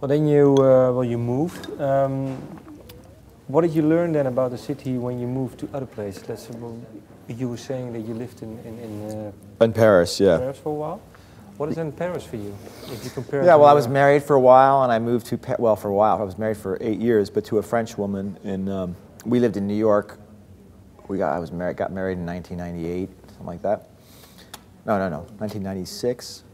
Well, then you you moved. What did you learn then about the city when you moved to other places? Let's say, well, you were saying that you lived in Paris, yeah. Paris for a while. What is in Paris for you? If you compare. Yeah, well, I was married for a while, and I moved to well, for a while. I was married for 8 years, but to a French woman. And we lived in New York. Got married in 1998, something like that. No, 1996.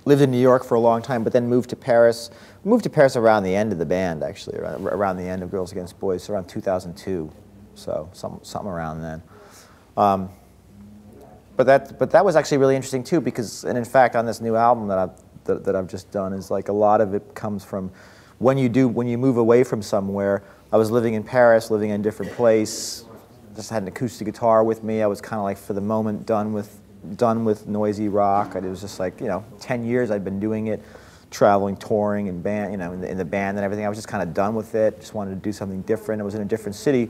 Lived in New York for a long time, but then moved to Paris. Moved to Paris around the end of the band, actually, around the end of Girls Against Boys, so around 2002, so something around then. But that was actually really interesting too, because, and in fact, on this new album that I've just done, is like a lot of it comes from when you move away from somewhere. I was living in Paris, living in a different place. Just had an acoustic guitar with me. I was kind of like, for the moment, done with noisy rock. It was just like, 10 years I'd been doing it, traveling, touring, and band, in the band and everything. I was just kind of done with it. Just wanted to do something different. I was in a different city.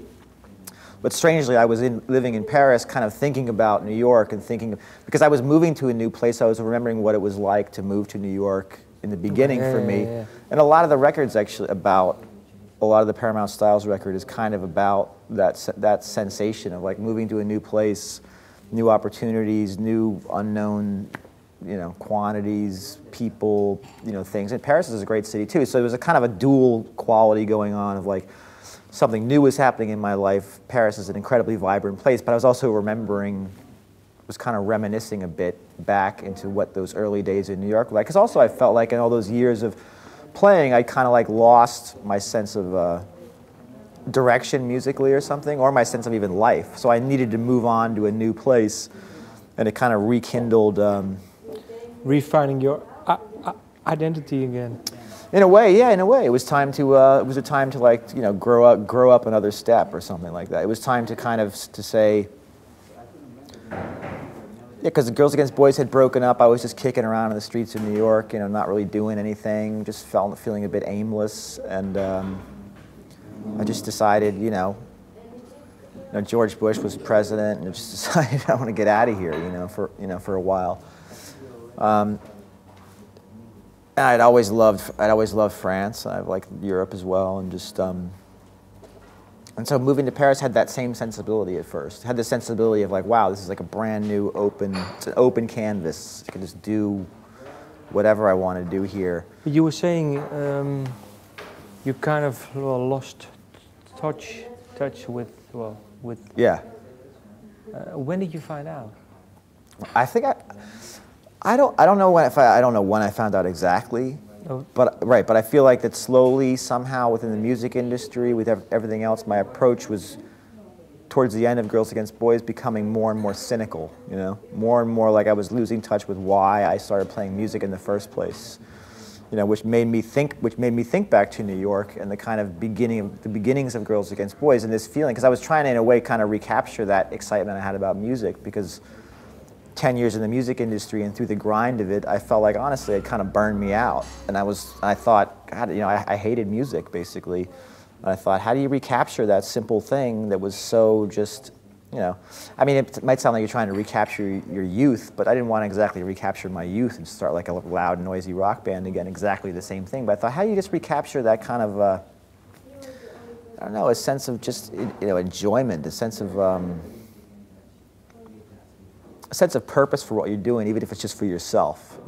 But strangely, I was living in Paris, kind of thinking about New York and because I was moving to a new place, I was remembering what it was like to move to New York in the beginning for me. Yeah. And a lot of the records actually a lot of the Paramount Styles record is kind of about that sensation of like moving to a new place, new opportunities, new unknown, quantities, people, things. And Paris is a great city too. So it was a kind of a dual quality going on of like something new was happening in my life. Paris is an incredibly vibrant place, but I was also was kind of reminiscing a bit back into what those early days in New York were like. Because also I felt like in all those years of playing, I kind of like lost my sense of direction musically or something, or my sense of even life. So I needed to move on to a new place, and it kind of rekindled. Refining your identity again. In a way, yeah. In a way, it was time to. It was a time to like grow up another step or something like that. It was time to kind of to say. Yeah, because the Girls Against Boys had broken up. I was just kicking around in the streets of New York, not really doing anything, just feeling a bit aimless, and I just decided, George Bush was president, and I just decided I want to get out of here, for a while. And I'd always loved France. I've liked Europe as well, and just. And so moving to Paris had that same sensibility at first. Had the sensibility of like, wow, this is like a brand new it's an open canvas. I can just do whatever I want to do here. You were saying you kind of lost touch with. Yeah. When did you find out? I think I don't know when I found out exactly. But I feel like that slowly, somehow, within the music industry, with everything else, my approach was, towards the end of Girls Against Boys, becoming more and more cynical. More and more like I was losing touch with why I started playing music in the first place. Which made me think back to New York and the kind of beginnings of Girls Against Boys, and this feeling, because I was trying to, in a way, kind of recapture that excitement I had about music, because 10 years in the music industry and through the grind of it, I felt like, honestly, it kind of burned me out. And I thought, God, I hated music, basically. And I thought, how do you recapture that simple thing that was so just, I mean, it might sound like you're trying to recapture your youth, but I didn't want to exactly recapture my youth and start like a loud, noisy rock band again, exactly the same thing. But I thought, how do you just recapture that kind of, I don't know, a sense of just, enjoyment, a sense of purpose for what you're doing, even if it's just for yourself,